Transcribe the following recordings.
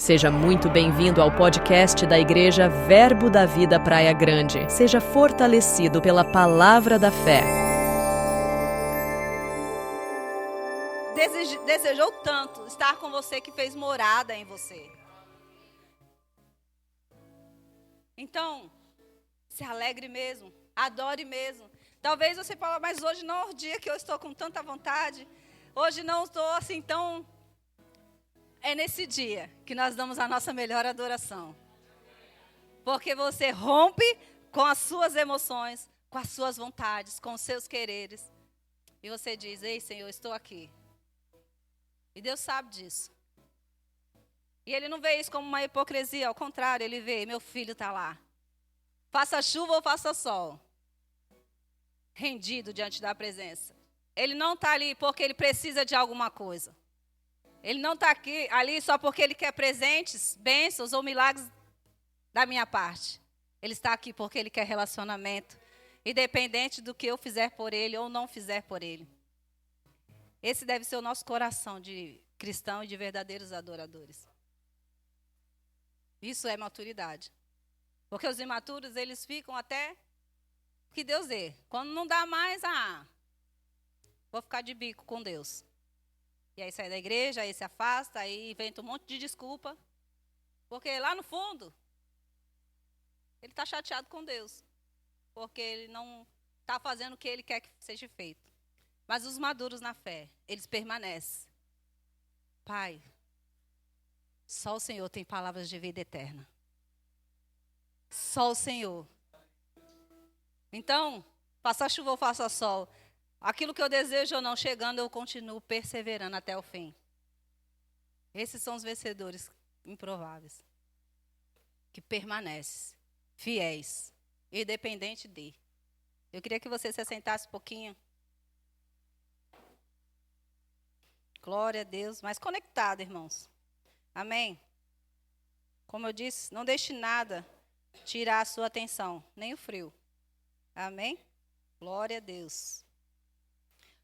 Seja muito bem-vindo ao podcast da Igreja Verbo da Vida Praia Grande. Seja fortalecido pela palavra da fé. Desejou tanto estar com você que fez morada em você. Então, se alegre mesmo, adore mesmo. Talvez você fale, mas hoje não é o dia que eu estou com tanta vontade. Hoje não estou assim tão... É nesse dia que nós damos a nossa melhor adoração. Porque você rompe com as suas emoções, com as suas vontades, com os seus quereres. E você diz, ei Senhor, estou aqui. E Deus sabe disso. E Ele não vê isso como uma hipocrisia, ao contrário, Ele vê, meu filho está lá. Faça chuva ou faça sol. Rendido diante da presença. Ele não está ali porque Ele precisa de alguma coisa. Ele não está ali só porque Ele quer presentes, bênçãos ou milagres da minha parte. Ele está aqui porque Ele quer relacionamento. Independente do que eu fizer por Ele ou não fizer por Ele. Esse deve ser o nosso coração de cristão e de verdadeiros adoradores. Isso é maturidade. Porque os imaturos, eles ficam até que Deus dê. Quando não dá mais, vou ficar de bico com Deus. E aí sai da igreja, aí se afasta, aí inventa um monte de desculpa. Porque lá no fundo, ele está chateado com Deus. Porque ele não está fazendo o que Ele quer que seja feito. Mas os maduros na fé, eles permanecem. Pai, só o Senhor tem palavras de vida eterna. Só o Senhor. Então, faça chuva ou faça sol. Aquilo que eu desejo ou não chegando, eu continuo perseverando até o fim. Esses são os vencedores improváveis. Que permanecem, fiéis, independente de. Eu queria que você se assentasse um pouquinho. Glória a Deus, mas conectado, irmãos. Amém? Como eu disse, não deixe nada tirar a sua atenção, nem o frio. Amém? Glória a Deus.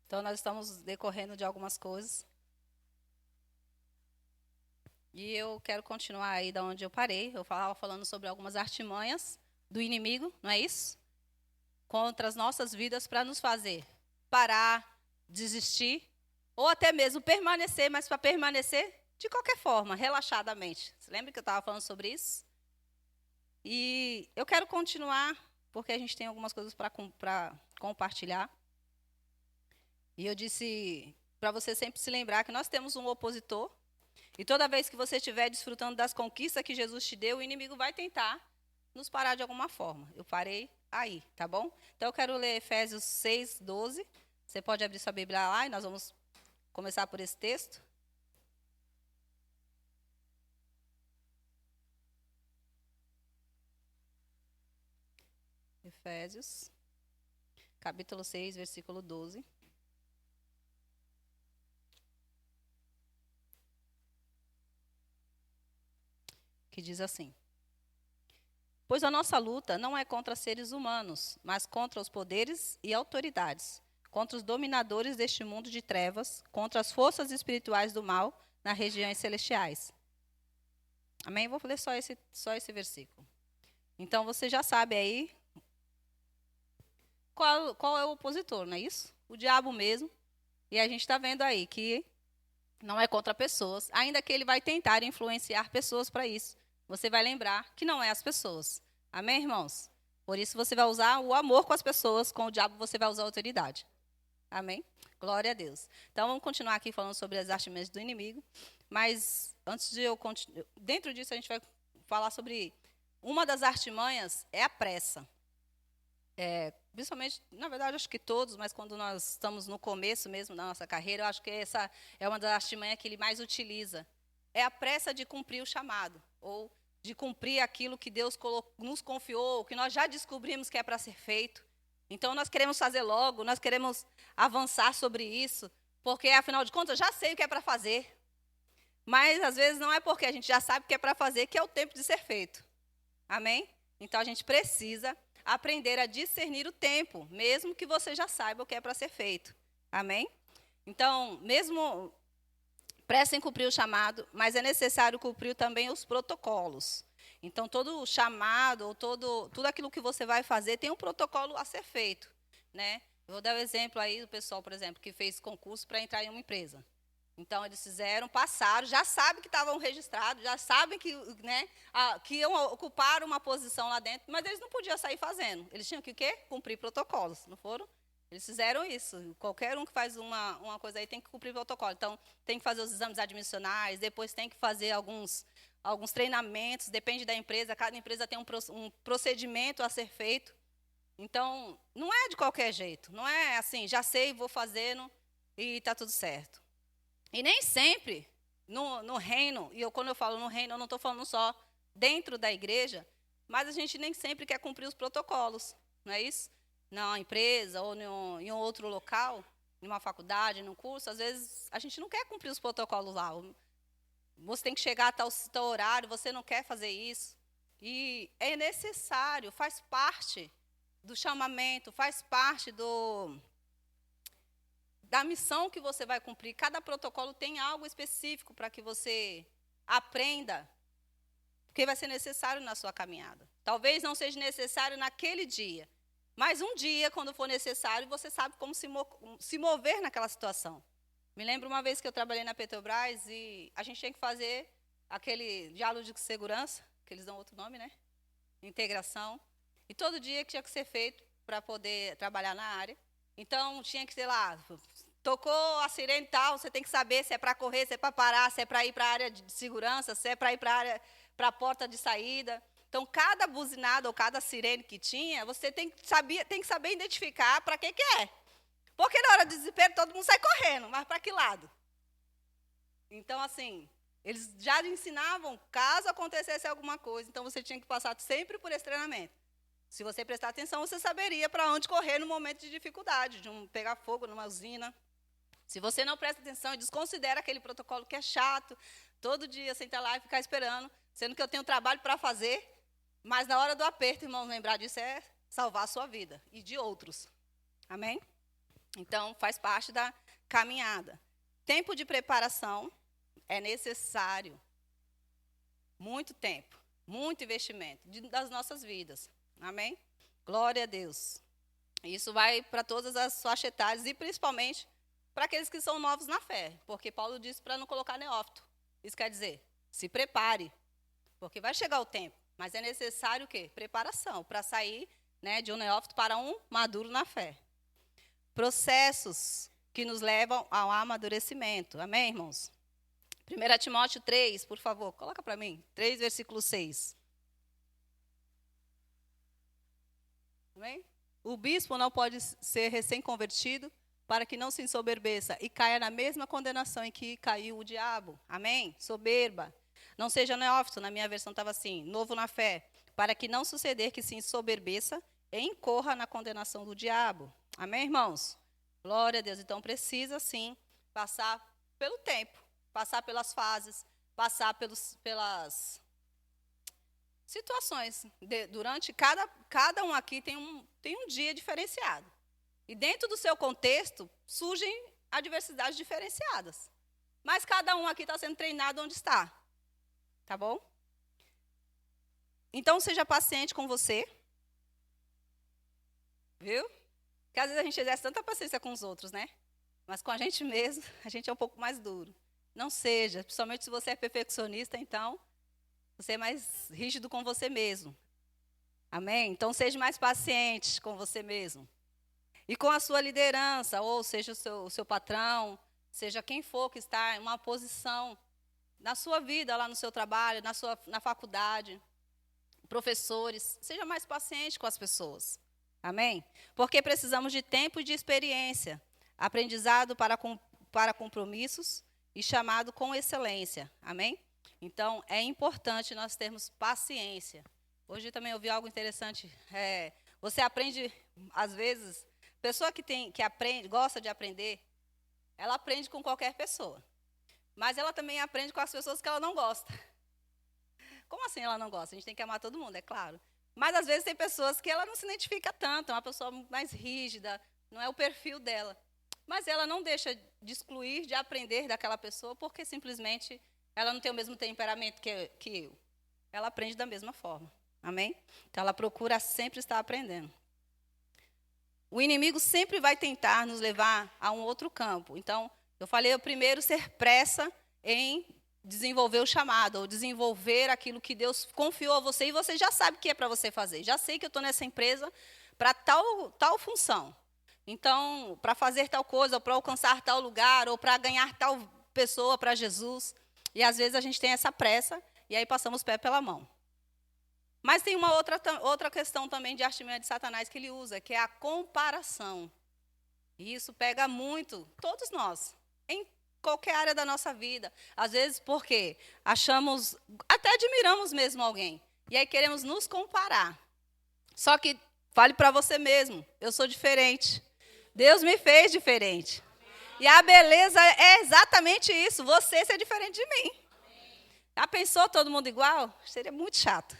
Então, nós estamos decorrendo de algumas coisas. E eu quero continuar aí da onde eu parei. Eu estava falando sobre algumas artimanhas do inimigo, não é isso? Contra as nossas vidas para nos fazer parar, desistir, ou até mesmo permanecer, mas para permanecer de qualquer forma, relaxadamente. Você lembra que eu estava falando sobre isso? E eu quero continuar, porque a gente tem algumas coisas para compartilhar. E eu disse para você sempre se lembrar que nós temos um opositor. E toda vez que você estiver desfrutando das conquistas que Jesus te deu, o inimigo vai tentar nos parar de alguma forma. Eu parei aí, tá bom? Então eu quero ler Efésios 6, 12. Você pode abrir sua Bíblia lá e nós vamos começar por esse texto. Efésios, capítulo 6, versículo 12. Que diz assim: pois a nossa luta não é contra seres humanos, mas contra os poderes e autoridades, contra os dominadores deste mundo de trevas, contra as forças espirituais do mal nas regiões celestiais. Amém? Vou ler só esse versículo. Então, você já sabe aí qual é o opositor, não é isso? O diabo mesmo. E a gente está vendo aí que não é contra pessoas, ainda que ele vai tentar influenciar pessoas para isso. Você vai lembrar que não é as pessoas. Amém, irmãos? Por isso você vai usar o amor com as pessoas, com o diabo você vai usar a autoridade. Amém? Glória a Deus. Então, vamos continuar aqui falando sobre as artimanhas do inimigo. Mas, antes de eu continuar, dentro disso a gente vai falar sobre uma das artimanhas, é a pressa. Principalmente, na verdade, acho que todos, mas quando nós estamos no começo mesmo da nossa carreira, eu acho que essa é uma das artimanhas que ele mais utiliza. É a pressa de cumprir o chamado, ou de cumprir aquilo que Deus nos confiou, que nós já descobrimos que é para ser feito. Então, nós queremos fazer logo, nós queremos avançar sobre isso, porque, afinal de contas, eu já sei o que é para fazer. Mas, às vezes, não é porque a gente já sabe o que é para fazer que é o tempo de ser feito. Amém? Então, a gente precisa aprender a discernir o tempo, mesmo que você já saiba o que é para ser feito. Amém? Então, mesmo Prestem cumprir o chamado, mas é necessário cumprir também os protocolos. Então, todo o chamado, ou tudo aquilo que você vai fazer, tem um protocolo a ser feito, né? Eu vou dar um exemplo aí do pessoal, por exemplo, que fez concurso para entrar em uma empresa. Então, eles fizeram, passaram, já sabem que estavam registrados, já sabem que, né, que iam ocupar uma posição lá dentro, mas eles não podiam sair fazendo. Eles tinham que o quê? Cumprir protocolos, não foram? Eles fizeram isso. Qualquer um que faz uma coisa aí tem que cumprir protocolo. Então, tem que fazer os exames admissionais, depois tem que fazer alguns treinamentos, depende da empresa, cada empresa tem um procedimento a ser feito. Então, não é de qualquer jeito, não é assim, já sei, vou fazendo e está tudo certo. E nem sempre, no reino, e quando eu falo no reino, eu não estou falando só dentro da igreja, mas a gente nem sempre quer cumprir os protocolos, não é isso? Na empresa ou em um outro local, em uma faculdade, num curso, às vezes a gente não quer cumprir os protocolos lá. Você tem que chegar a tal horário, você não quer fazer isso. E é necessário, faz parte do chamamento, faz parte da missão que você vai cumprir. Cada protocolo tem algo específico para que você aprenda, porque vai ser necessário na sua caminhada. Talvez não seja necessário naquele dia, mas um dia, quando for necessário, você sabe como se mover naquela situação. Me lembro uma vez que eu trabalhei na Petrobras e a gente tinha que fazer aquele diálogo de segurança, que eles dão outro nome, né? Integração. E todo dia que tinha que ser feito para poder trabalhar na área. Então, tinha que, sei lá, tocou a sirene e tal, você tem que saber se é para correr, se é para parar, se é para ir para a área de segurança, se é para ir para a porta de saída. Então, cada buzinada ou cada sirene que tinha, você tem que saber identificar para que é. Porque na hora do desespero, todo mundo sai correndo, mas para que lado? Então, assim, eles já ensinavam, caso acontecesse alguma coisa, então você tinha que passar sempre por esse treinamento. Se você prestar atenção, você saberia para onde correr no momento de dificuldade, de pegar fogo numa usina. Se você não presta atenção e desconsidera aquele protocolo que é chato, todo dia sentar lá e ficar esperando, sendo que eu tenho trabalho para fazer, mas na hora do aperto, irmãos, lembrar disso é salvar a sua vida e de outros. Amém? Então, faz parte da caminhada. Tempo de preparação é necessário. Muito tempo, muito investimento das nossas vidas. Amém? Glória a Deus. Isso vai para todas as faixas etárias e principalmente para aqueles que são novos na fé. Porque Paulo disse para não colocar neófito. Isso quer dizer, se prepare. Porque vai chegar o tempo. Mas é necessário o quê? Preparação para sair, né, de um neófito para um maduro na fé. Processos que nos levam ao amadurecimento. Amém, irmãos? 1 Timóteo 3, por favor, coloca para mim. 3, versículo 6. Amém? O bispo não pode ser recém-convertido para que não se ensoberbeça e caia na mesma condenação em que caiu o diabo. Amém? Soberba. Não seja neófito, na minha versão estava assim, novo na fé, para que não suceder que se ensoberbeça e incorra na condenação do diabo. Amém, irmãos? Glória a Deus. Então, precisa, sim, passar pelo tempo, passar pelas fases, passar pelas situações. Durante cada um aqui tem um dia diferenciado. E dentro do seu contexto, surgem adversidades diferenciadas. Mas cada um aqui está sendo treinado onde está. Tá bom? Então, seja paciente com você. Viu? Porque às vezes a gente exerce tanta paciência com os outros, né? Mas com a gente mesmo, a gente é um pouco mais duro. Não seja, principalmente se você é perfeccionista, então, você é mais rígido com você mesmo. Amém? Então, seja mais paciente com você mesmo. E com a sua liderança, ou seja, o seu patrão, seja quem for que está em uma posição na sua vida, lá no seu trabalho, na faculdade, professores, seja mais paciente com as pessoas. Amém? Porque precisamos de tempo e de experiência, aprendizado para compromissos e chamado com excelência. Amém? Então, é importante nós termos paciência. Hoje também ouvi algo interessante. Você aprende, às vezes, pessoa que aprende, gosta de aprender, ela aprende com qualquer pessoa. Mas ela também aprende com as pessoas que ela não gosta. Como assim ela não gosta? A gente tem que amar todo mundo, é claro. Mas, às vezes, tem pessoas que ela não se identifica tanto, é uma pessoa mais rígida, não é o perfil dela. mas ela não deixa de excluir, de aprender daquela pessoa, porque simplesmente ela não tem o mesmo temperamento que eu. Ela aprende da mesma forma. Amém? Então, ela procura sempre estar aprendendo. O inimigo sempre vai tentar nos levar a um outro campo. Então, eu falei, o primeiro, ser pressa em desenvolver o chamado, ou desenvolver aquilo que Deus confiou a você, e você já sabe o que é para você fazer. Já sei que eu estou nessa empresa para tal função. Então, para fazer tal coisa, ou para alcançar tal lugar, ou para ganhar tal pessoa para Jesus. E às vezes a gente tem essa pressa, e aí passamos o pé pela mão. Mas tem uma outra questão também de artimanha de Satanás que ele usa, que é a comparação. E isso pega muito, todos nós, em qualquer área da nossa vida. Às vezes porque achamos, até admiramos mesmo alguém. E aí queremos nos comparar. Só que fale para você mesmo, eu sou diferente. Deus me fez diferente. E a beleza é exatamente isso, você ser diferente de mim. Já pensou todo mundo igual? Seria muito chato.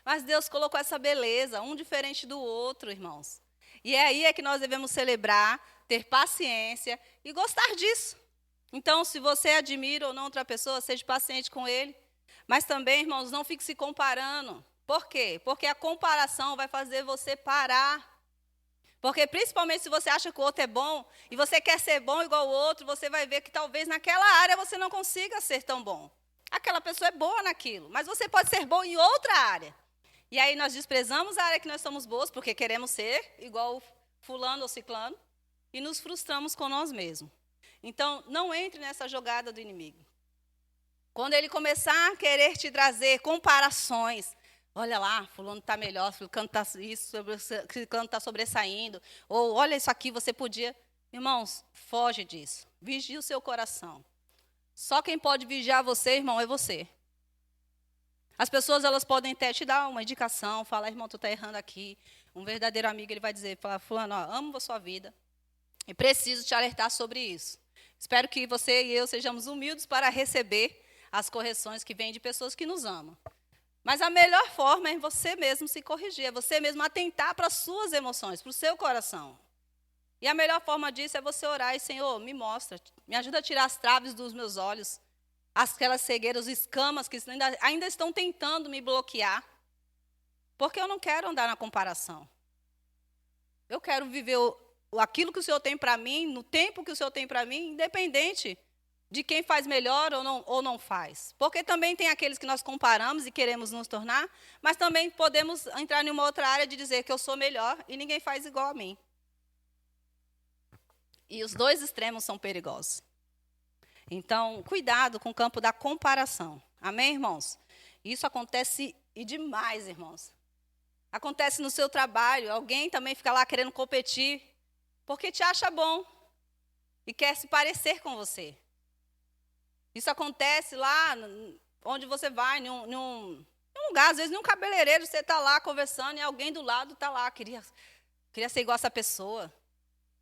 Mas Deus colocou essa beleza, um diferente do outro, irmãos. E aí é que nós devemos celebrar, ter paciência e gostar disso. Então, se você admira ou não outra pessoa, seja paciente com ele. Mas também, irmãos, não fique se comparando. Por quê? Porque a comparação vai fazer você parar. Porque principalmente se você acha que o outro é bom, e você quer ser bom igual o outro, você vai ver que talvez naquela área você não consiga ser tão bom. Aquela pessoa é boa naquilo, mas você pode ser bom em outra área. E aí nós desprezamos a área que nós somos boas, porque queremos ser igual fulano ou ciclano, e nos frustramos com nós mesmos. Então, não entre nessa jogada do inimigo. Quando ele começar a querer te trazer comparações, olha lá, fulano está melhor, fulano está fulano está sobressaindo, ou olha isso aqui, você podia... Irmãos, foge disso. Vigie o seu coração. Só quem pode vigiar você, irmão, é você. As pessoas, elas podem até te dar uma indicação, falar, irmão, tu está errando aqui. Um verdadeiro amigo, ele vai dizer, falar, fulano, ó, amo a sua vida e preciso te alertar sobre isso. Espero que você e eu sejamos humildes para receber as correções que vêm de pessoas que nos amam. Mas a melhor forma é você mesmo se corrigir, é você mesmo atentar para as suas emoções, para o seu coração. E a melhor forma disso é você orar e, Senhor, me mostra, me ajuda a tirar as traves dos meus olhos, aquelas cegueiras, escamas que ainda estão tentando me bloquear. Porque eu não quero andar na comparação. Eu quero viver aquilo que o Senhor tem para mim, no tempo que o Senhor tem para mim, independente de quem faz melhor ou não faz. Porque também tem aqueles que nós comparamos e queremos nos tornar, mas também podemos entrar em uma outra área de dizer que eu sou melhor e ninguém faz igual a mim. E os dois extremos são perigosos. Então, cuidado com o campo da comparação. Amém, irmãos? Isso acontece e demais, irmãos. Acontece no seu trabalho, alguém também fica lá querendo competir, porque te acha bom e quer se parecer com você. Isso acontece lá onde você vai, num lugar, às vezes num cabeleireiro, você está lá conversando e alguém do lado está lá, queria ser igual a essa pessoa.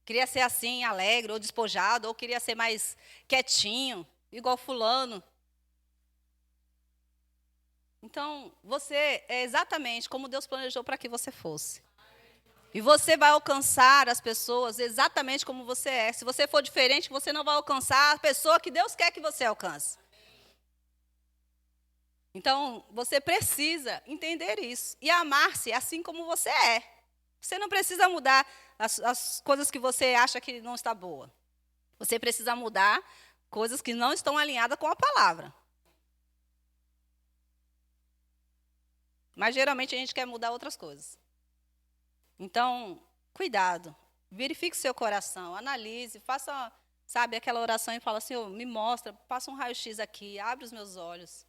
Queria ser assim, alegre, ou despojado, ou queria ser mais quietinho, igual fulano. Então, você é exatamente como Deus planejou para que você fosse. E você vai alcançar as pessoas exatamente como você é. Se você for diferente, você não vai alcançar a pessoa que Deus quer que você alcance. Então, você precisa entender isso. E amar-se assim como você é. Você não precisa mudar as coisas que você acha que não está boa. Você precisa mudar coisas que não estão alinhadas com a palavra. Mas, geralmente, a gente quer mudar outras coisas. Então, cuidado. Verifique seu coração, analise, faça, sabe, aquela oração e fala, Senhor, me mostra, passa um raio-x aqui, abre os meus olhos.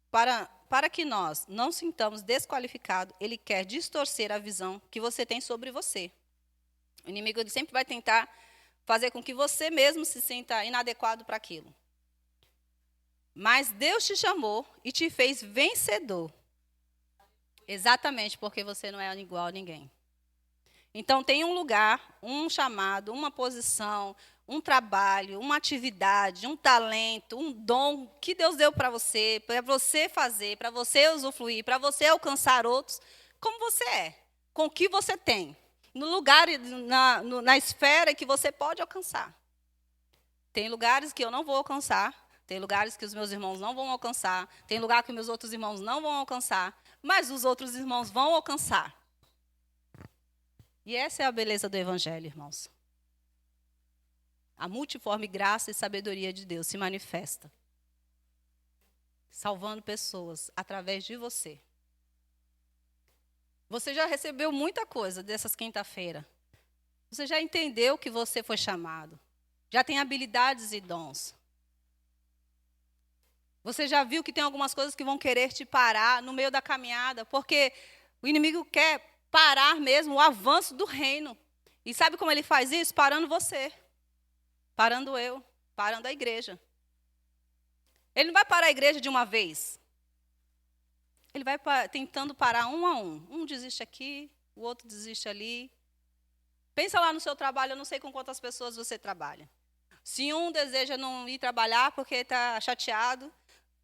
Para que nós não sintamos desqualificados, ele quer distorcer a visão que você tem sobre você. O inimigo ele sempre vai tentar fazer com que você mesmo se sinta inadequado para aquilo. Mas Deus te chamou e te fez vencedor. Exatamente porque você não é igual a ninguém. Então, tem um lugar, um chamado, uma posição, um trabalho, uma atividade, um talento, um dom que Deus deu para você fazer, para você usufruir, para você alcançar outros, como você é. com o que você tem, no lugar, na esfera que você pode alcançar. Tem lugares que eu não vou alcançar, tem lugares que os meus irmãos não vão alcançar, tem lugar que meus outros irmãos não vão alcançar, mas os outros irmãos vão alcançar. E essa é a beleza do Evangelho, irmãos. A multiforme graça e sabedoria de Deus se manifesta, salvando pessoas através de você. Você já recebeu muita coisa dessas quinta-feira. Você já entendeu que você foi chamado. Já tem habilidades e dons. Você já viu que tem algumas coisas que vão querer te parar no meio da caminhada, porque o inimigo quer parar mesmo o avanço do reino. E sabe como ele faz isso? Parando você, parando eu, parando a igreja. Ele não vai parar a igreja de uma vez. Ele vai tentando parar um a um. Um desiste aqui, o outro desiste ali. Pensa lá no seu trabalho, eu não sei com quantas pessoas você trabalha. Se um deseja não ir trabalhar porque está chateado,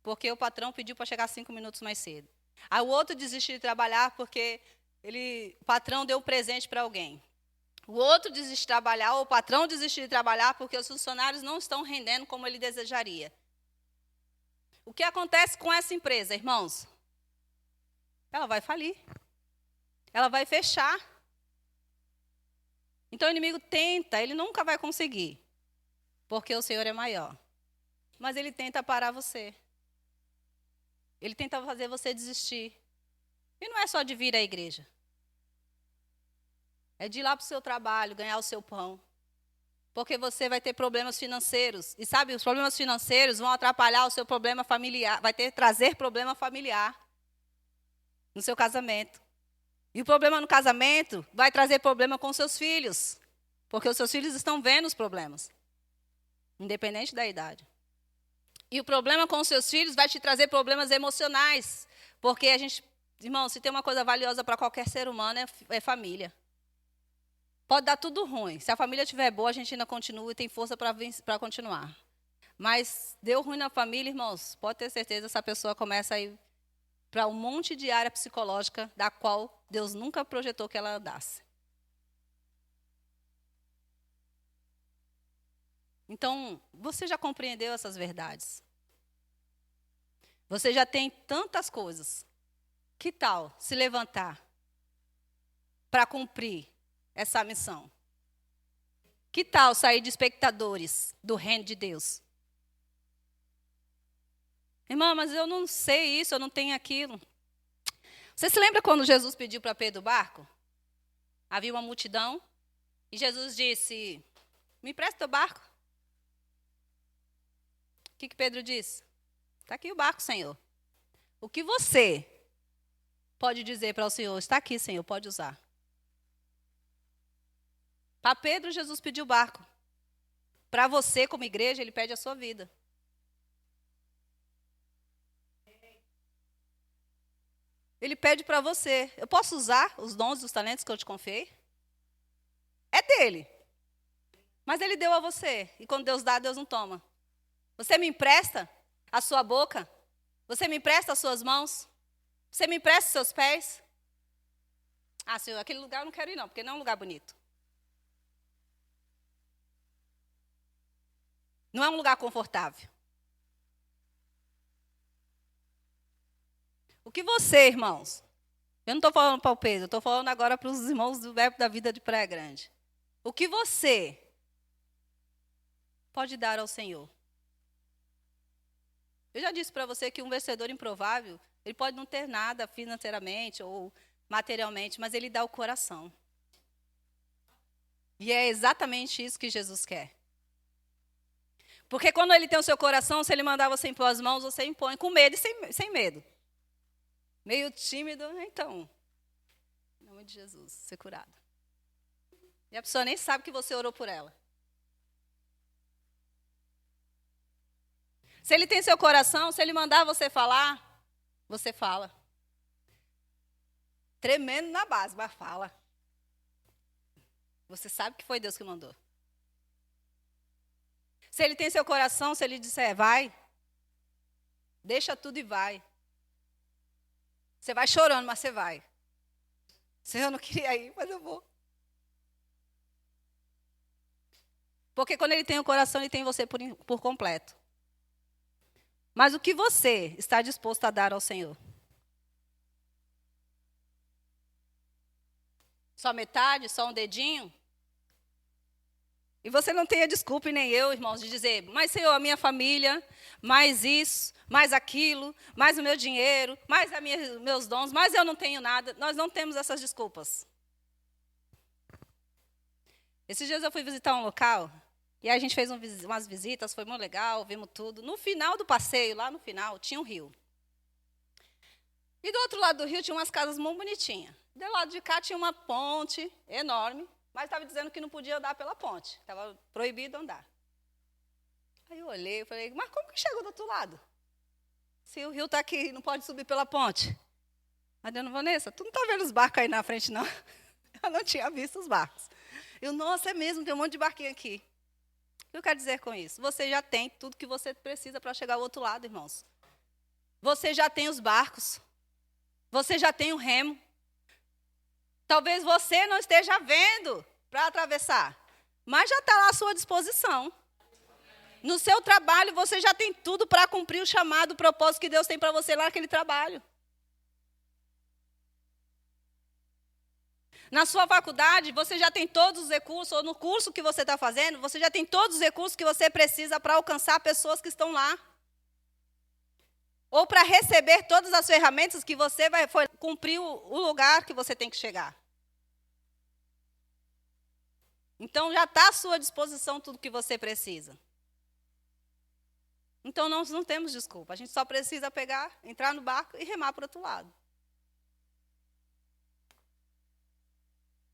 porque o patrão pediu para chegar 5 minutos mais cedo. Aí o outro desiste de trabalhar porque o patrão deu um presente para alguém. O outro desiste de trabalhar, ou o patrão desiste de trabalhar porque os funcionários não estão rendendo como ele desejaria. O que acontece com essa empresa, irmãos? Ela vai falir. Ela vai fechar. Então o inimigo tenta, ele nunca vai conseguir, porque o Senhor é maior. Mas ele tenta parar você. Ele tenta fazer você desistir. E não é só de vir à igreja. É de ir lá para o seu trabalho, ganhar o seu pão. Porque você vai ter problemas financeiros. E sabe, os problemas financeiros vão atrapalhar o seu problema familiar. Trazer problema familiar no seu casamento. E o problema no casamento vai trazer problema com seus filhos. Porque os seus filhos estão vendo os problemas. Independente da idade. E o problema com os seus filhos vai te trazer problemas emocionais. Porque irmão, se tem uma coisa valiosa para qualquer ser humano, é família. Pode dar tudo ruim. Se a família estiver boa, a gente ainda continua e tem força para continuar. Mas deu ruim na família, irmãos, pode ter certeza, essa pessoa começa a ir para um monte de área psicológica da qual Deus nunca projetou que ela andasse. Então, você já compreendeu essas verdades? Você já tem tantas coisas. Que tal se levantar para cumprir essa missão? Que tal sair de espectadores do reino de Deus? Irmã, mas eu não sei isso, eu não tenho aquilo. Você se lembra quando Jesus pediu para Pedro o barco? Havia uma multidão e Jesus disse, me empresta teu barco. O que Pedro disse? Está aqui o barco, Senhor. O que você pode dizer para o Senhor? Está aqui, Senhor, pode usar. Para Pedro, Jesus pediu o barco. Para você, como igreja, ele pede a sua vida. Ele pede para você, eu posso usar os dons e os talentos que eu te confiei? É dele. Mas ele deu a você. E quando Deus dá, Deus não toma. Você me empresta a sua boca? Você me empresta as suas mãos? Você me empresta os seus pés? Ah, Senhor, aquele lugar eu não quero ir não, porque não é um lugar bonito. Não é um lugar confortável. O que você, irmãos, eu não estou falando para o Pedro, eu estou falando agora para os irmãos do Verbo da Vida de Praia Grande. O que você pode dar ao Senhor? Eu já disse para você que um vencedor improvável, ele pode não ter nada financeiramente ou materialmente, mas ele dá o coração. E é exatamente isso que Jesus quer. Porque quando ele tem o seu coração, se ele mandar você impor as mãos, você impõe com medo e sem medo. Meio tímido, então, em nome de Jesus, ser curado. E a pessoa nem sabe que você orou por ela. Se ele tem seu coração, se ele mandar você falar, você fala. Tremendo na base, mas fala. Você sabe que foi Deus que mandou. Se ele tem seu coração, se ele disser, vai, deixa tudo e vai. Você vai chorando, mas você vai. Senhor, eu não queria ir, mas eu vou. Porque quando ele tem o coração, ele tem você por completo. Mas o que você está disposto a dar ao Senhor? Só metade? Só um dedinho? E você não tenha desculpa, e nem eu, irmãos, de dizer, mas Senhor, a minha família, mais isso, mais aquilo, mais o meu dinheiro, mais meus dons, mas eu não tenho nada. Nós não temos essas desculpas. Esses dias eu fui visitar um local, e aí a gente fez umas visitas, foi muito legal, vimos tudo. No final do passeio, lá no final, tinha um rio. E do outro lado do rio tinha umas casas muito bonitinhas. Do lado de cá tinha uma ponte enorme, mas estava dizendo que não podia andar pela ponte. Estava proibido andar. Aí eu olhei e falei, mas como que chegou do outro lado? Se o rio está aqui, não pode subir pela ponte. A dona Vanessa, tu não está vendo os barcos aí na frente, não? Eu não tinha visto os barcos. Eu, nossa, é mesmo, tem um monte de barquinho aqui. O que eu quero dizer com isso? Você já tem tudo que você precisa para chegar ao outro lado, irmãos. Você já tem os barcos. Você já tem o remo. Talvez você não esteja vendo para atravessar, mas já está lá à sua disposição. No seu trabalho, você já tem tudo para cumprir o chamado, o propósito que Deus tem para você lá naquele trabalho. Na sua faculdade, você já tem todos os recursos, ou no curso que você está fazendo, você já tem todos os recursos que você precisa para alcançar pessoas que estão lá. Ou para receber todas as ferramentas que você vai cumprir o lugar que você tem que chegar. Então, já está à sua disposição tudo que você precisa. Então, nós não temos desculpa. A gente só precisa pegar, entrar no barco e remar para o outro lado.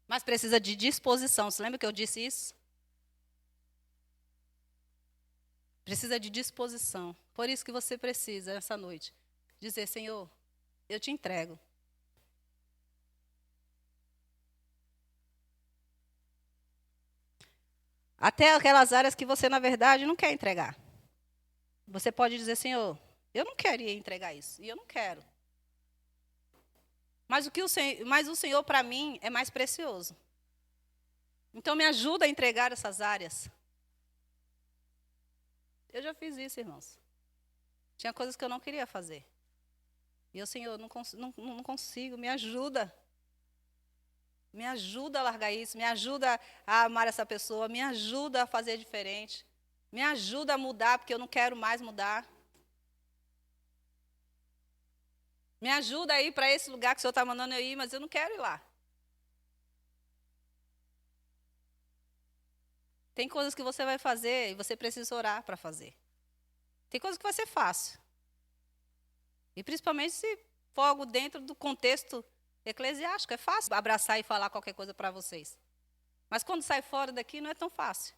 Mas precisa de disposição. Você lembra que eu disse isso? Precisa de disposição. Por isso que você precisa, essa noite, dizer, Senhor, eu te entrego. Até aquelas áreas que você, na verdade, não quer entregar. Você pode dizer, Senhor, eu não queria entregar isso, e eu não quero. Mas o Senhor, para mim, é mais precioso. Então, me ajuda a entregar essas áreas. Eu já fiz isso, irmãos. Tinha coisas que eu não queria fazer. E eu, Senhor, não consigo, me ajuda. Me ajuda a largar isso, me ajuda a amar essa pessoa, me ajuda a fazer diferente. Me ajuda a mudar, porque eu não quero mais mudar. Me ajuda a ir para esse lugar que o Senhor está mandando eu ir, mas eu não quero ir lá. Tem coisas que você vai fazer e você precisa orar para fazer. Tem coisas que vai ser fácil. E principalmente se for algo dentro do contexto eclesiástico. É fácil abraçar e falar qualquer coisa para vocês. Mas quando sai fora daqui não é tão fácil.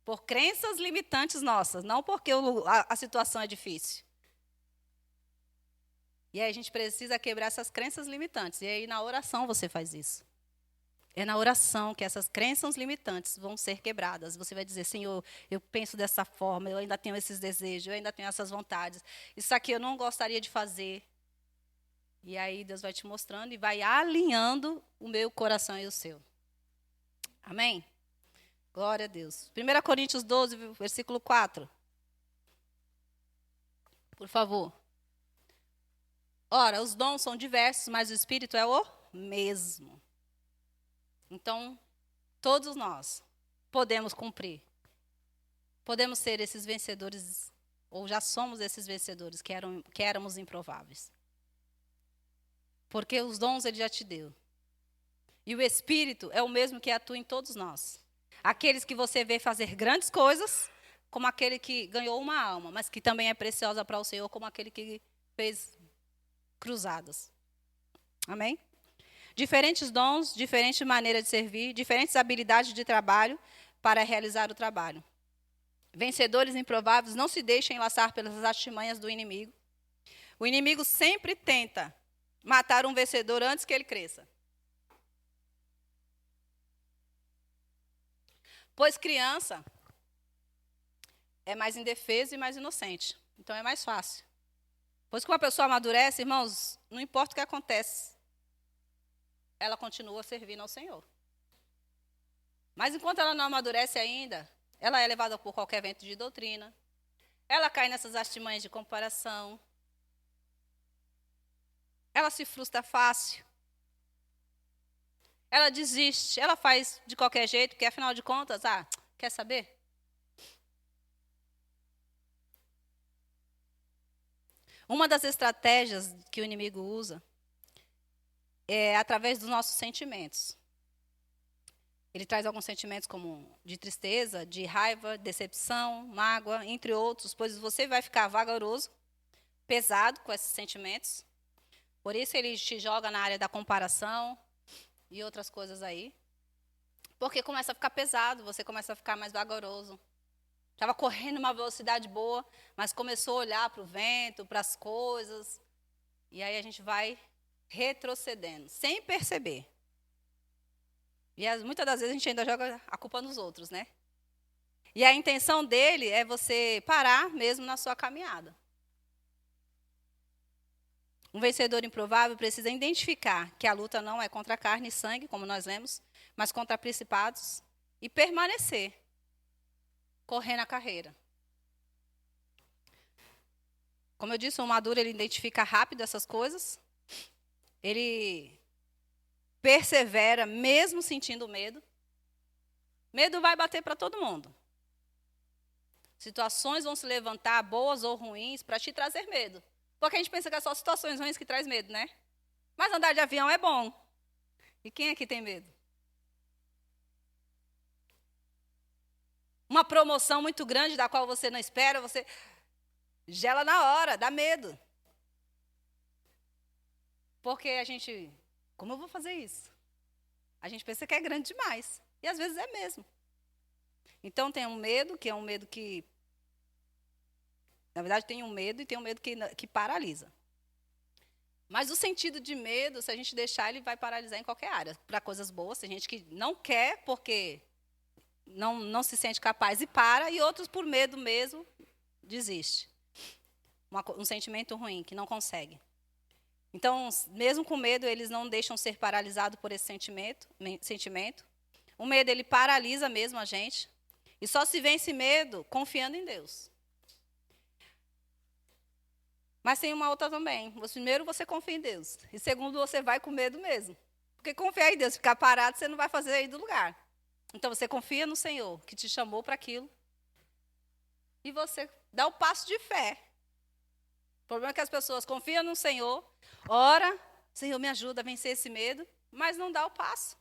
Por crenças limitantes nossas, não porque a situação é difícil. E aí a gente precisa quebrar essas crenças limitantes. E aí na oração você faz isso. É na oração que essas crenças limitantes vão ser quebradas. Você vai dizer, Senhor, eu penso dessa forma, eu ainda tenho esses desejos, eu ainda tenho essas vontades. Isso aqui eu não gostaria de fazer. E aí Deus vai te mostrando e vai alinhando o meu coração e o seu. Amém? Glória a Deus. 1 Coríntios 12, versículo 4. Por favor. Ora, os dons são diversos, mas o Espírito é o mesmo. Então, todos nós podemos cumprir. Podemos ser esses vencedores, ou já somos esses vencedores que éramos improváveis. Porque os dons Ele já te deu. E o Espírito é o mesmo que atua em todos nós. Aqueles que você vê fazer grandes coisas, como aquele que ganhou uma alma, mas que também é preciosa para o Senhor, como aquele que fez cruzadas. Amém? Diferentes dons, diferente maneira de servir, diferentes habilidades de trabalho para realizar o trabalho. Vencedores improváveis não se deixem enlaçar pelas artimanhas do inimigo. O inimigo sempre tenta matar um vencedor antes que ele cresça. Pois criança é mais indefesa e mais inocente. Então é mais fácil. Pois que uma pessoa amadurece, irmãos, não importa o que acontece. ela continua servindo ao Senhor. Mas enquanto ela não amadurece ainda, ela é levada por qualquer vento de doutrina, ela cai nessas artimanhas de comparação, ela se frustra fácil, ela desiste, ela faz de qualquer jeito, porque afinal de contas, quer saber? Uma das estratégias que o inimigo usa é através dos nossos sentimentos. Ele traz alguns sentimentos como de tristeza, de raiva, decepção, mágoa, entre outros, pois você vai ficar vagaroso, pesado com esses sentimentos. Por isso ele te joga na área da comparação e outras coisas aí. Porque começa a ficar pesado, você começa a ficar mais vagaroso. Estava correndo uma velocidade boa, mas começou a olhar para o vento, para as coisas. E aí a gente vai retrocedendo, sem perceber. E muitas das vezes a gente ainda joga a culpa nos outros, né? E a intenção dele é você parar mesmo na sua caminhada. Um vencedor improvável precisa identificar que a luta não é contra carne e sangue, como nós lemos, mas contra principados, e permanecer, correndo a carreira. Como eu disse, o maduro, ele identifica rápido essas coisas, ele persevera mesmo sentindo medo. Medo vai bater para todo mundo. Situações vão se levantar, boas ou ruins, para te trazer medo. Porque a gente pensa que é só situações ruins que traz medo, né? Mas andar de avião é bom. E quem aqui tem medo? Uma promoção muito grande da qual você não espera, você gela na hora, dá medo. Porque a gente, como eu vou fazer isso? A gente pensa que é grande demais. E às vezes é mesmo. Então tem um medo, que é um medo que... Na verdade tem um medo e tem um medo que paralisa. Mas o sentido de medo, se a gente deixar, ele vai paralisar em qualquer área. Para coisas boas, tem gente que não quer porque não se sente capaz e para, e outros por medo mesmo desiste. Um sentimento ruim, que não consegue. Então, mesmo com medo, eles não deixam ser paralisados por esse sentimento. O medo, ele paralisa mesmo a gente. E só se vence medo confiando em Deus. Mas tem uma outra também. Primeiro, você confia em Deus. E segundo, você vai com medo mesmo. Porque confiar em Deus, ficar parado, você não vai fazer aí do lugar. Então, você confia no Senhor, que te chamou para aquilo. E você dá o passo de fé. O problema é que as pessoas confiam no Senhor, ora, Senhor, me ajuda a vencer esse medo, mas não dá o passo.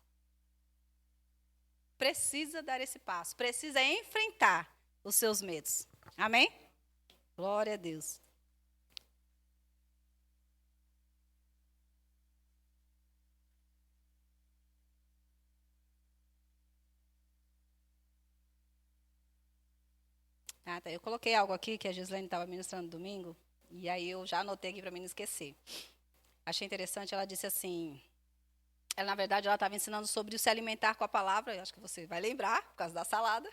Precisa dar esse passo, precisa enfrentar os seus medos. Amém? Glória a Deus. Eu coloquei algo aqui que a Gislaine estava ministrando domingo, e aí eu já anotei aqui para mim não esquecer. Achei interessante, ela disse assim, na verdade, ela estava ensinando sobre o se alimentar com a palavra, eu acho que você vai lembrar, por causa da salada.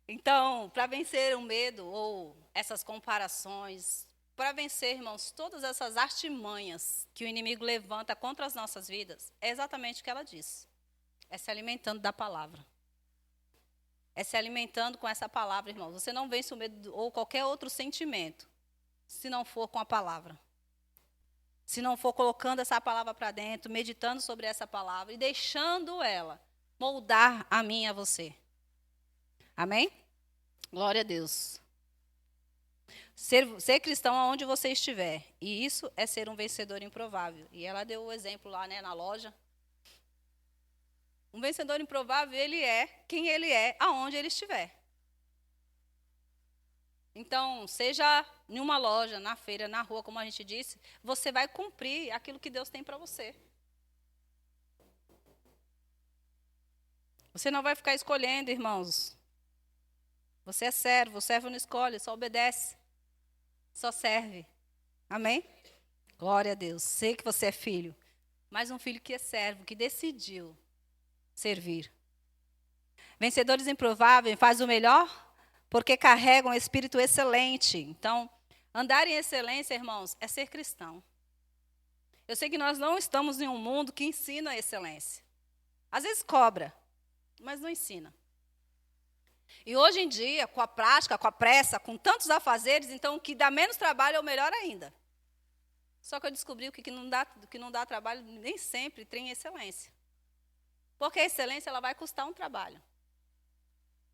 Então, para vencer o medo ou essas comparações, para vencer, irmãos, todas essas artimanhas que o inimigo levanta contra as nossas vidas, é exatamente o que ela disse. É se alimentando da palavra. É se alimentando com essa palavra, irmãos. Você não vence o medo ou qualquer outro sentimento, se não for com a palavra. Se não for colocando essa palavra para dentro, meditando sobre essa palavra e deixando ela moldar a mim e a você. Amém? Glória a Deus. Ser cristão aonde você estiver. E isso é ser um vencedor improvável. E ela deu o exemplo lá, né, na loja. Um vencedor improvável, ele é quem ele é, aonde ele estiver. Então, seja em uma loja, na feira, na rua, como a gente disse, você vai cumprir aquilo que Deus tem para você. Você não vai ficar escolhendo, irmãos. Você é servo, o servo não escolhe, só obedece. Só serve. Amém? Glória a Deus. Sei que você é filho, mas um filho que é servo, que decidiu servir. Vencedores improváveis fazem o melhor porque carregam um espírito excelente. Então, andar em excelência, irmãos, é ser cristão. Eu sei que nós não estamos em um mundo que ensina a excelência. Às vezes cobra, mas não ensina. E hoje em dia, com a prática, com a pressa, com tantos afazeres, então o que dá menos trabalho é o melhor ainda. Só que eu descobri que que não dá trabalho nem sempre tem excelência. Porque a excelência ela vai custar um trabalho.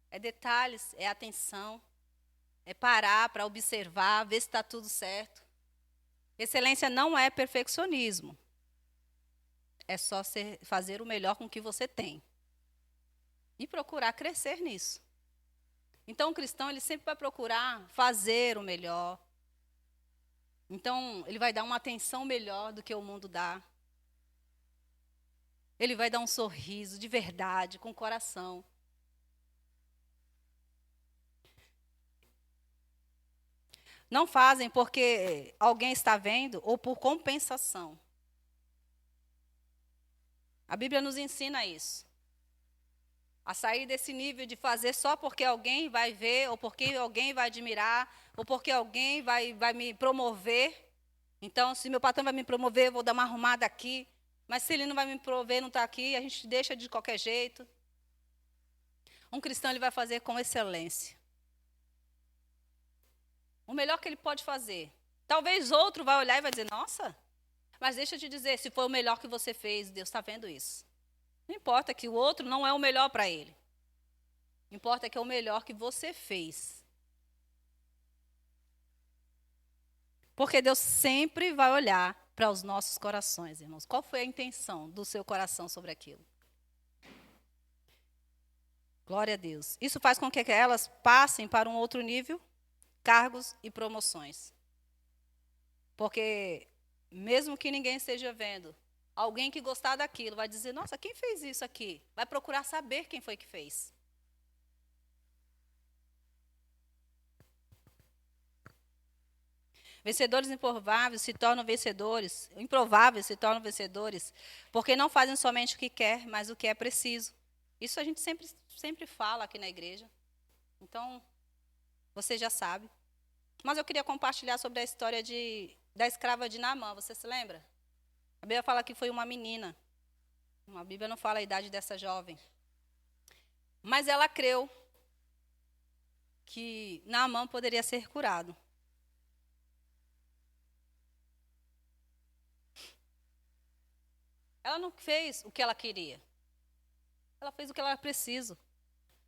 É detalhes, é atenção, é parar para observar, ver se está tudo certo. Excelência não é perfeccionismo. É só fazer o melhor com o que você tem. E procurar crescer nisso. Então, o cristão ele sempre vai procurar fazer o melhor. Então, ele vai dar uma atenção melhor do que o mundo dá. Ele vai dar um sorriso de verdade, com o coração. Não fazem porque alguém está vendo ou por compensação. A Bíblia nos ensina isso. A sair desse nível de fazer só porque alguém vai ver, ou porque alguém vai admirar, ou porque alguém vai me promover. Então, se meu patrão vai me promover, eu vou dar uma arrumada aqui. Mas se ele não vai me promover, não está aqui, a gente deixa de qualquer jeito. Um cristão ele vai fazer com excelência. O melhor que ele pode fazer. Talvez outro vai olhar e vai dizer, nossa, mas deixa eu te dizer, se foi o melhor que você fez, Deus está vendo isso. Não importa que o outro não é o melhor para ele. Importa que é o melhor que você fez. Porque Deus sempre vai olhar para os nossos corações, irmãos. Qual foi a intenção do seu coração sobre aquilo? Glória a Deus. Isso faz com que elas passem para um outro nível, cargos e promoções. Porque, mesmo que ninguém esteja vendo, alguém que gostar daquilo vai dizer, nossa, quem fez isso aqui? Vai procurar saber quem foi que fez. Vencedores improváveis se tornam vencedores, porque não fazem somente o que quer, mas o que é preciso. Isso a gente sempre fala aqui na igreja. Então, você já sabe. Mas eu queria compartilhar sobre a história da escrava de Naamã, você se lembra? A Bíblia fala que foi uma menina. A Bíblia não fala a idade dessa jovem. Mas ela creu que Naamã poderia ser curado. Ela não fez o que ela queria. Ela fez o que ela era preciso.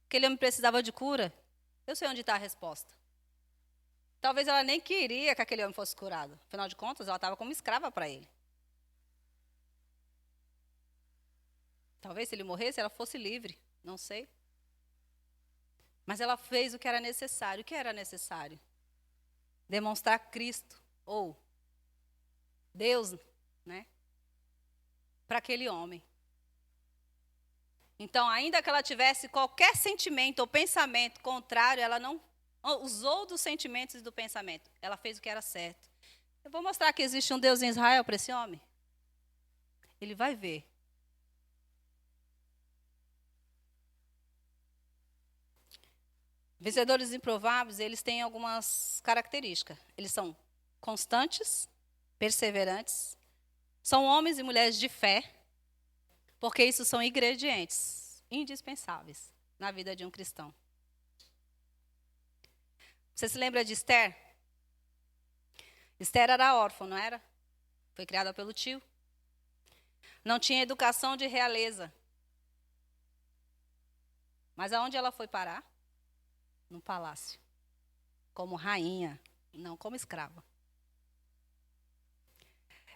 Aquele homem precisava de cura. Eu sei onde está a resposta. Talvez ela nem queria que aquele homem fosse curado. Afinal de contas, ela estava como escrava para ele. Talvez se ele morresse, ela fosse livre. Não sei. Mas ela fez o que era necessário. O que era necessário? Demonstrar Cristo, ou Deus, né? Para aquele homem. Então, ainda que ela tivesse qualquer sentimento ou pensamento contrário, ela não usou dos sentimentos e do pensamento. Ela fez o que era certo. Eu vou mostrar que existe um Deus em Israel para esse homem. Ele vai ver. Vencedores improváveis, eles têm algumas características. Eles são constantes, perseverantes, são homens e mulheres de fé, porque isso são ingredientes indispensáveis na vida de um cristão. Você se lembra de Esther? Esther era órfã, não era? Foi criada pelo tio. Não tinha educação de realeza. Mas aonde ela foi parar? No palácio. Como rainha, não como escrava.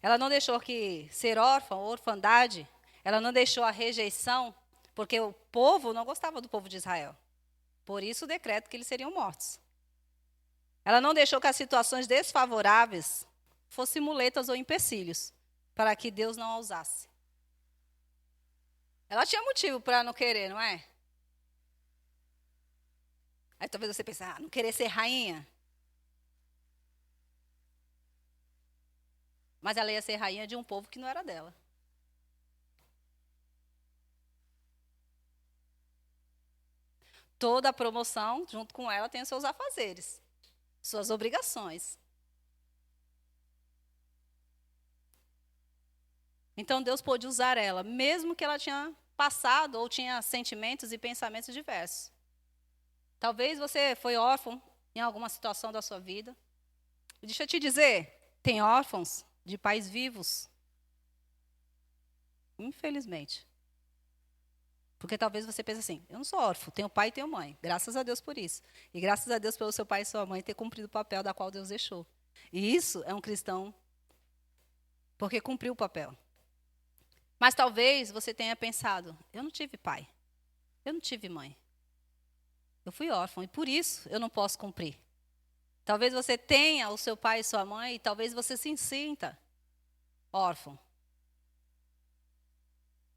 Ela não deixou que ser órfã, orfandade, ela não deixou a rejeição, porque o povo não gostava do povo de Israel. Por isso o decreto que eles seriam mortos. Ela não deixou que as situações desfavoráveis fossem muletas ou empecilhos, para que Deus não a usasse. Ela tinha motivo para não querer, não é? Aí talvez você pense, não querer ser rainha. Mas ela ia ser rainha de um povo que não era dela. Toda a promoção, junto com ela, tem os seus afazeres, suas obrigações. Então Deus pôde usar ela, mesmo que ela tinha passado ou tinha sentimentos e pensamentos diversos. Talvez você foi órfão em alguma situação da sua vida. E deixa eu te dizer, tem órfãos de pais vivos. Infelizmente. Porque talvez você pense assim, eu não sou órfão, tenho pai e tenho mãe. Graças a Deus por isso. E graças a Deus pelo seu pai e sua mãe ter cumprido o papel da qual Deus deixou. E isso é um cristão porque cumpriu o papel. Mas talvez você tenha pensado, eu não tive pai, eu não tive mãe. Eu fui órfão e por isso eu não posso cumprir. Talvez você tenha o seu pai e sua mãe e talvez você se sinta órfão.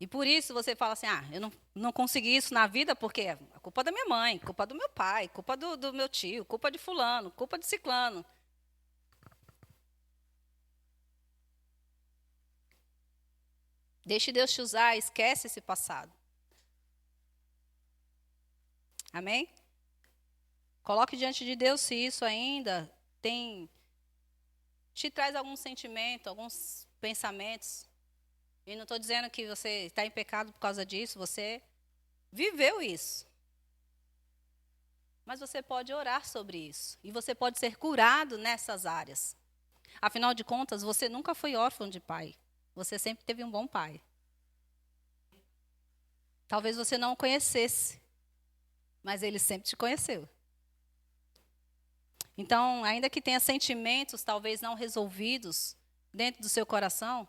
E por isso você fala assim, eu não consegui isso na vida porque é culpa da minha mãe, culpa do meu pai, culpa do meu tio, culpa de fulano, culpa de ciclano. Deixe Deus te usar, esquece esse passado. Amém? Coloque diante de Deus se isso ainda te traz algum sentimento, alguns pensamentos. E não estou dizendo que você está em pecado por causa disso, você viveu isso. Mas você pode orar sobre isso. E você pode ser curado nessas áreas. Afinal de contas, você nunca foi órfão de pai. Você sempre teve um bom pai. Talvez você não o conhecesse, mas ele sempre te conheceu. Então, ainda que tenha sentimentos talvez não resolvidos dentro do seu coração,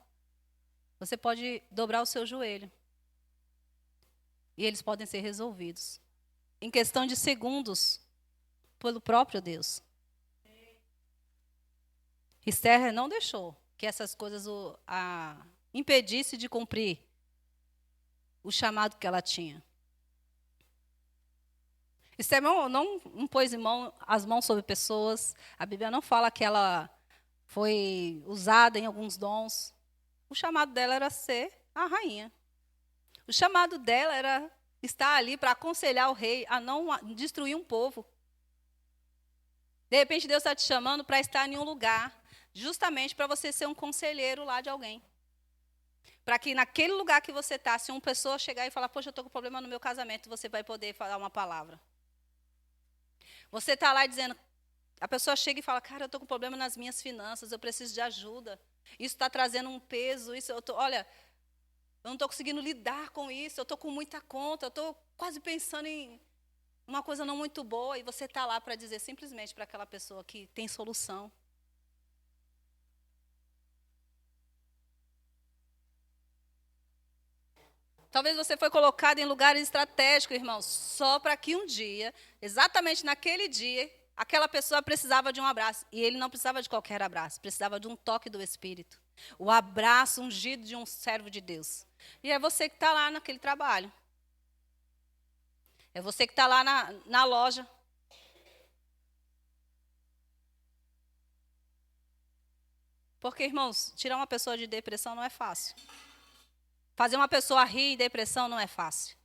você pode dobrar o seu joelho. E eles podem ser resolvidos. Em questão de segundos, pelo próprio Deus. Esther não deixou que essas coisas a impedisse de cumprir o chamado que ela tinha. Esther não pôs as mãos sobre pessoas. A Bíblia não fala que ela foi usada em alguns dons. O chamado dela era ser a rainha. O chamado dela era estar ali para aconselhar o rei a não destruir um povo. De repente, Deus está te chamando para estar em um lugar, justamente para você ser um conselheiro lá de alguém. Para que naquele lugar que você está, se uma pessoa chegar e falar, poxa, eu estou com problema no meu casamento, você vai poder falar uma palavra. Você está lá dizendo, a pessoa chega e fala, cara, eu estou com problema nas minhas finanças, eu preciso de ajuda. Isso está trazendo um peso, olha, eu não estou conseguindo lidar com isso, eu estou com muita conta, eu estou quase pensando em uma coisa não muito boa, e você está lá para dizer simplesmente para aquela pessoa que tem solução. Talvez você foi colocado em lugares estratégicos, irmãos, só para que um dia, exatamente naquele dia, aquela pessoa precisava de um abraço. E ele não precisava de qualquer abraço, precisava de um toque do Espírito. O abraço ungido de um servo de Deus. E é você que está lá naquele trabalho. É você que está lá na loja. Porque, irmãos, tirar uma pessoa de depressão não é fácil. Fazer uma pessoa rir em depressão não é fácil.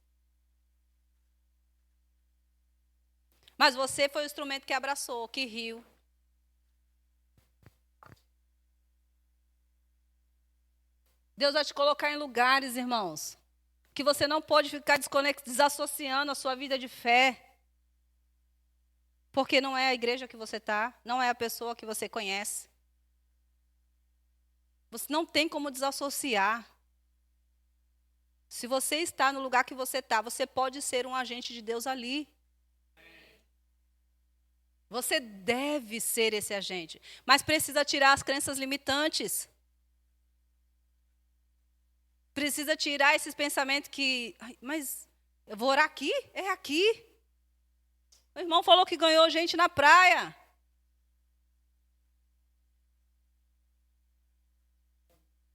Mas você foi o instrumento que abraçou, que riu. Deus vai te colocar em lugares, irmãos, que você não pode ficar desassociando a sua vida de fé. Porque não é a igreja que você está, não é a pessoa que você conhece. Você não tem como desassociar. Se você está no lugar que você está, você pode ser um agente de Deus ali. Você deve ser esse agente. Mas precisa tirar as crenças limitantes. Precisa tirar esses pensamentos que, mas eu vou orar aqui? É aqui. O irmão falou que ganhou gente na praia.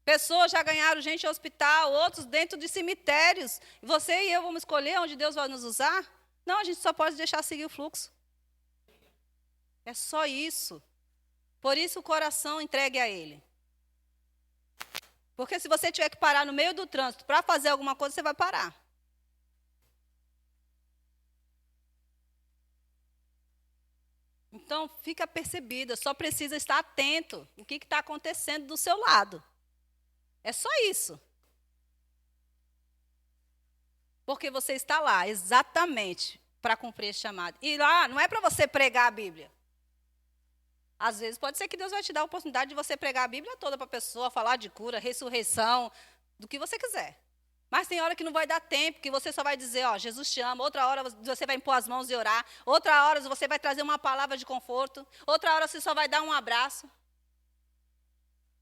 Pessoas já ganharam gente em hospital, outros dentro de cemitérios. Você e eu vamos escolher onde Deus vai nos usar? Não, a gente só pode deixar seguir o fluxo. É só isso. Por isso o coração entregue a Ele. Porque se você tiver que parar no meio do trânsito para fazer alguma coisa, você vai parar. Então, fica percebida, só precisa estar atento o que está acontecendo do seu lado. É só isso. Porque você está lá exatamente para cumprir esse chamado. E lá não é para você pregar a Bíblia. Às vezes pode ser que Deus vai te dar a oportunidade de você pregar a Bíblia toda para a pessoa, falar de cura, ressurreição, do que você quiser. Mas tem hora que não vai dar tempo, que você só vai dizer, ó, Jesus te ama. Outra hora você vai impor as mãos e orar. Outra hora você vai trazer uma palavra de conforto. Outra hora você só vai dar um abraço.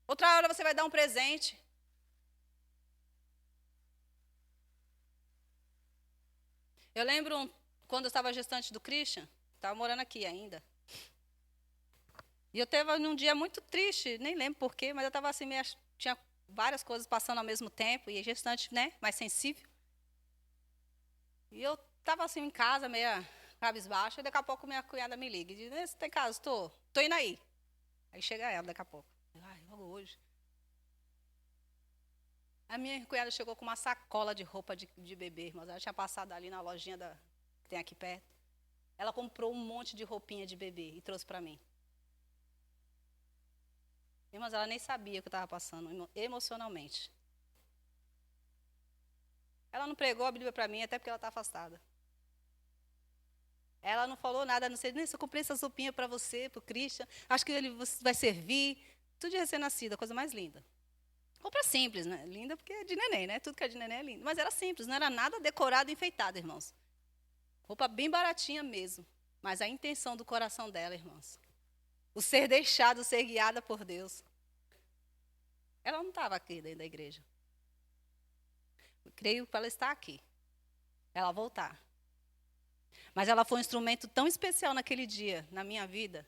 Outra hora você vai dar um presente. Eu lembro quando eu estava gestante do Christian, estava morando aqui ainda. E eu estava num dia muito triste, nem lembro porquê, mas eu estava assim, tinha várias coisas passando ao mesmo tempo, e gestante, né, mais sensível. E eu estava assim em casa, meia cabisbaixa, e daqui a pouco minha cunhada me liga e diz, você tem casa? Estou indo aí. Aí chega ela daqui a pouco. Ai, logo hoje. A minha cunhada chegou com uma sacola de roupa de bebê, irmãos. Ela tinha passado ali na lojinha que tem aqui perto. Ela comprou um monte de roupinha de bebê e trouxe para mim. Irmãos, ela nem sabia o que eu estava passando emocionalmente. Ela não pregou a Bíblia para mim, até porque ela está afastada. Ela não falou nada, não sei, nem se eu comprei essa roupinha para você, para o Christian, acho que ele vai servir. Tudo de recém-nascida, a coisa mais linda. Roupa simples, né? Linda porque é de neném, né? Tudo que é de neném é lindo. Mas era simples, não era nada decorado e enfeitado, irmãos. Roupa bem baratinha mesmo. Mas a intenção do coração dela, irmãos. O ser deixado, o ser guiada por Deus. Ela não estava aqui dentro da igreja. Eu creio que ela está aqui. Ela voltar. Mas ela foi um instrumento tão especial naquele dia, na minha vida.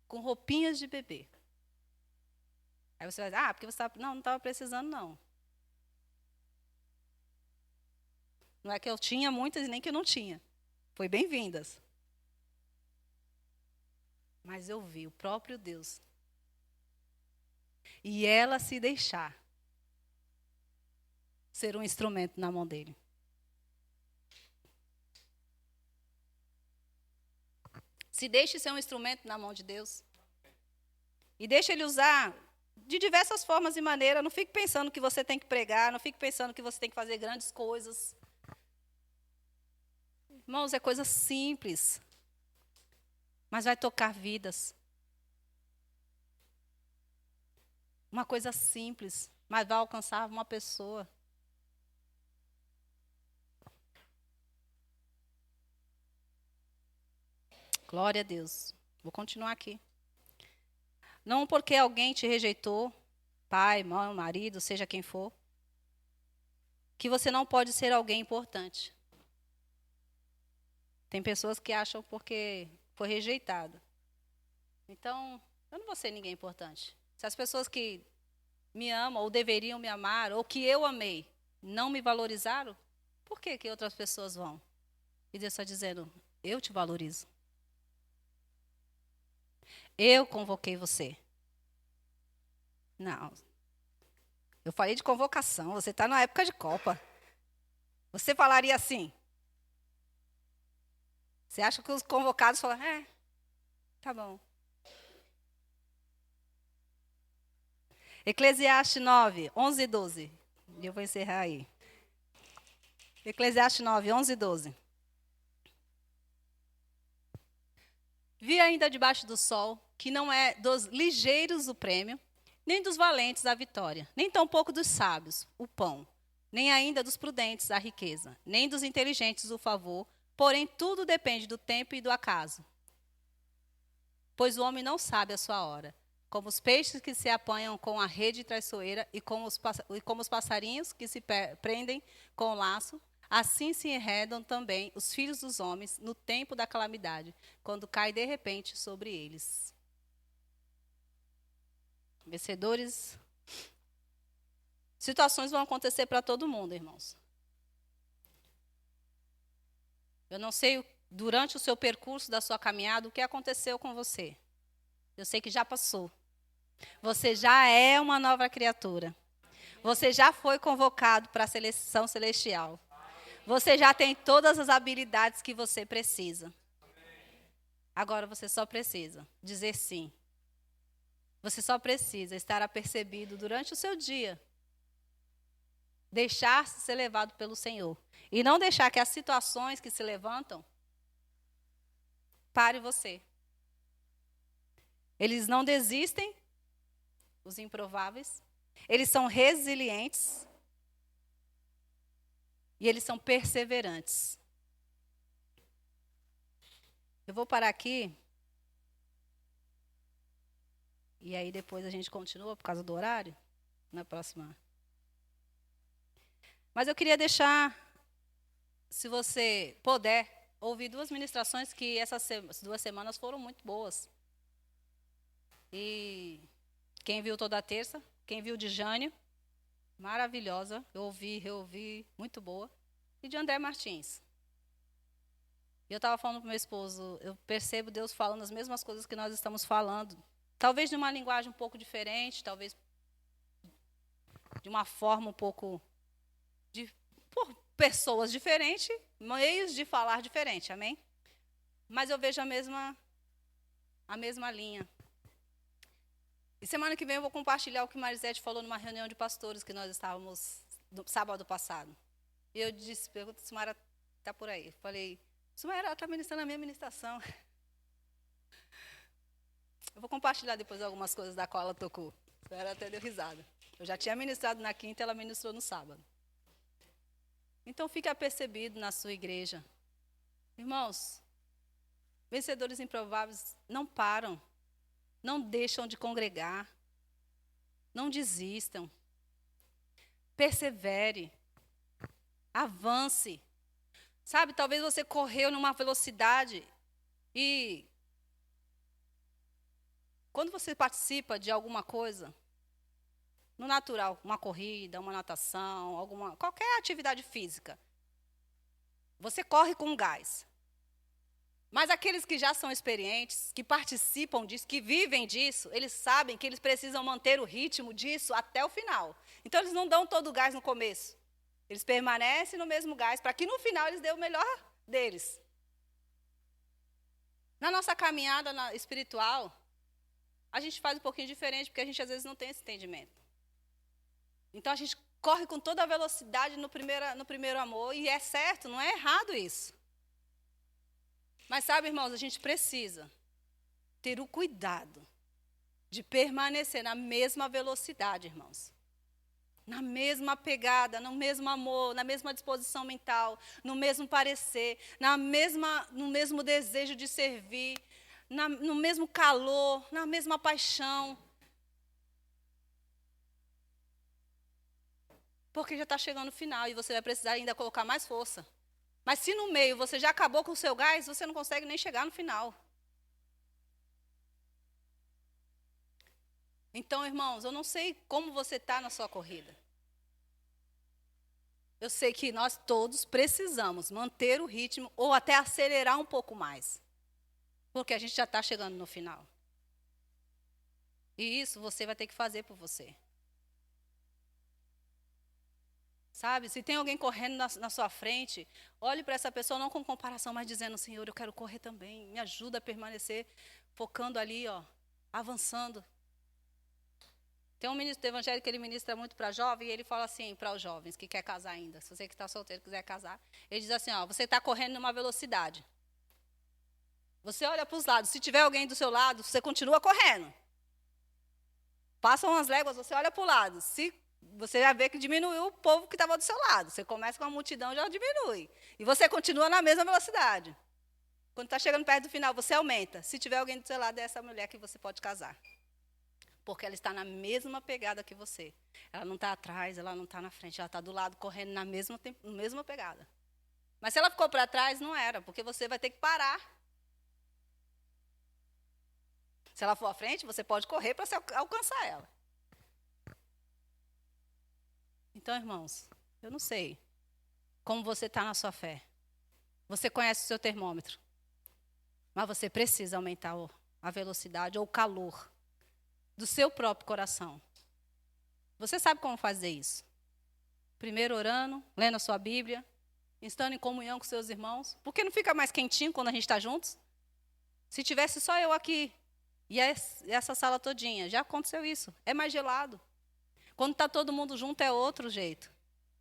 Com roupinhas de bebê. Aí você vai dizer, porque você estava... Não estava precisando, não. Não é que eu tinha muitas e nem que eu não tinha. Foi bem-vindas. Mas eu vi o próprio Deus. E ela se deixar ser um instrumento na mão dele. Se deixe ser um instrumento na mão de Deus. E deixe ele usar de diversas formas e maneiras. Não fique pensando que você tem que pregar. Não fique pensando que você tem que fazer grandes coisas. Irmãos, é coisa simples. Mas vai tocar vidas. Uma coisa simples, mas vai alcançar uma pessoa. Glória a Deus. Vou continuar aqui. Não porque alguém te rejeitou, pai, mãe, marido, seja quem for, que você não pode ser alguém importante. Tem pessoas que acham porque foi rejeitado. Então, eu não vou ser ninguém importante. Se as pessoas que me amam ou deveriam me amar, ou que eu amei, não me valorizaram, por que outras pessoas vão? E Deus está dizendo, eu te valorizo. Eu convoquei você. Não. Eu falei de convocação, você está na época de Copa. Você falaria assim? Você acha que os convocados falam, tá bom. Eclesiastes 9, 11 e 12. Eu vou encerrar aí. Eclesiastes 9, 11 e 12. Vi ainda debaixo do sol que não é dos ligeiros o prêmio, nem dos valentes a vitória, nem tampouco dos sábios o pão, nem ainda dos prudentes a riqueza, nem dos inteligentes o favor, porém tudo depende do tempo e do acaso. Pois o homem não sabe a sua hora, como os peixes que se apanham com a rede traiçoeira e como os passarinhos que se prendem com o laço, assim se enredam também os filhos dos homens no tempo da calamidade, quando cai de repente sobre eles. Vencedores. Situações vão acontecer para todo mundo, irmãos. Eu não sei, durante o seu percurso da sua caminhada, o que aconteceu com você. Eu sei que já passou. Você já é uma nova criatura. Você já foi convocado para a seleção celestial. Você já tem todas as habilidades que você precisa. Agora você só precisa dizer sim. Você só precisa estar apercebido durante o seu dia. Deixar-se ser levado pelo Senhor. E não deixar que as situações que se levantam pare você. Eles não desistem, os improváveis. Eles são resilientes. E eles são perseverantes. Eu vou parar aqui. E aí depois a gente continua por causa do horário, na próxima. Mas eu queria deixar, se você puder, ouvir 2 ministrações que essas 2 semanas foram muito boas. E quem viu toda a terça, quem viu de Jânio, maravilhosa, eu ouvi, reouvi, muito boa. E de André Martins. E eu estava falando para o meu esposo, eu percebo Deus falando as mesmas coisas que nós estamos falando. Talvez de uma linguagem um pouco diferente, talvez de uma forma um pouco por pessoas diferentes, meios de falar diferente, amém? Mas eu vejo a mesma linha. E semana que vem eu vou compartilhar o que Marisete falou numa reunião de pastores que nós estávamos no sábado passado. E eu disse, pergunta se Sumara está por aí. Eu falei, Sumara está ministrando a minha ministração. Eu vou compartilhar depois algumas coisas da qual ela tocou. Ela até deu risada. Eu já tinha ministrado na quinta, ela ministrou no sábado. Então, fique apercebido na sua igreja. Irmãos, vencedores improváveis não param, não deixam de congregar, não desistam. Persevere, avance. Sabe, talvez você correu numa velocidade e quando você participa de alguma coisa, no natural, uma corrida, uma natação, qualquer atividade física, você corre com gás. Mas aqueles que já são experientes, que participam disso, que vivem disso, eles sabem que eles precisam manter o ritmo disso até o final. Então, eles não dão todo o gás no começo. Eles permanecem no mesmo gás, para que no final eles dêem o melhor deles. Na nossa caminhada espiritual, a gente faz um pouquinho diferente, porque a gente às vezes não tem esse entendimento. Então, a gente corre com toda a velocidade no primeiro amor, e é certo, não é errado isso. Mas sabe, irmãos, a gente precisa ter o cuidado de permanecer na mesma velocidade, irmãos. Na mesma pegada, no mesmo amor, na mesma disposição mental, no mesmo parecer, no mesmo desejo de servir, no mesmo calor, na mesma paixão. Porque já está chegando o final e você vai precisar ainda colocar mais força. Mas se no meio você já acabou com o seu gás, você não consegue nem chegar no final. Então, irmãos, eu não sei como você está na sua corrida. Eu sei que nós todos precisamos manter o ritmo ou até acelerar um pouco mais. Porque a gente já está chegando no final. E isso você vai ter que fazer por você. Sabe, se tem alguém correndo na sua frente, olhe para essa pessoa não com comparação, mas dizendo, Senhor, eu quero correr também. Me ajuda a permanecer focando ali, avançando. Tem um ministro do evangelho que ele ministra muito para jovem, e ele fala assim para os jovens que quer casar ainda. Se você que está solteiro quiser casar, ele diz assim, você está correndo numa velocidade. Você olha para os lados, se tiver alguém do seu lado, você continua correndo. Passam umas léguas, você olha para o lado. Se você já vê que diminuiu o povo que estava do seu lado. Você começa com uma multidão, já diminui. E você continua na mesma velocidade. Quando está chegando perto do final, você aumenta. Se tiver alguém do seu lado, é essa mulher que você pode casar. Porque ela está na mesma pegada que você. Ela não está atrás, ela não está na frente. Ela está do lado, correndo na mesma pegada. Mas se ela ficou para trás, não era. Porque você vai ter que parar. Se ela for à frente, você pode correr para alcançar ela. Então, irmãos, eu não sei como você está na sua fé. Você conhece o seu termômetro. Mas você precisa aumentar a velocidade ou o calor do seu próprio coração. Você sabe como fazer isso? Primeiro orando, lendo a sua Bíblia, estando em comunhão com seus irmãos. Por que não fica mais quentinho quando a gente está juntos? Se tivesse só eu aqui, E essa sala todinha, já aconteceu isso. É mais gelado. Quando está todo mundo junto é outro jeito.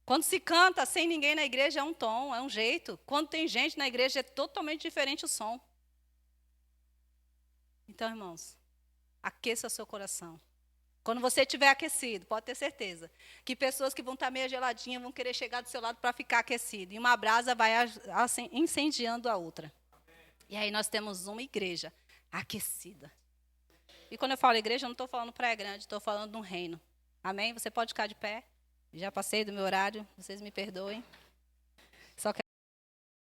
Quando se canta sem ninguém na igreja é um tom, é um jeito. Quando tem gente na igreja é totalmente diferente o som. Então, irmãos, aqueça seu coração. Quando você estiver aquecido, pode ter certeza que pessoas que vão estar meio geladinhas vão querer chegar do seu lado para ficar aquecido. E uma brasa vai incendiando a outra. E aí nós temos uma igreja aquecida. E quando eu falo igreja, eu não estou falando praia grande, estou falando de um reino. Amém? Você pode ficar de pé. Já passei do meu horário, vocês me perdoem.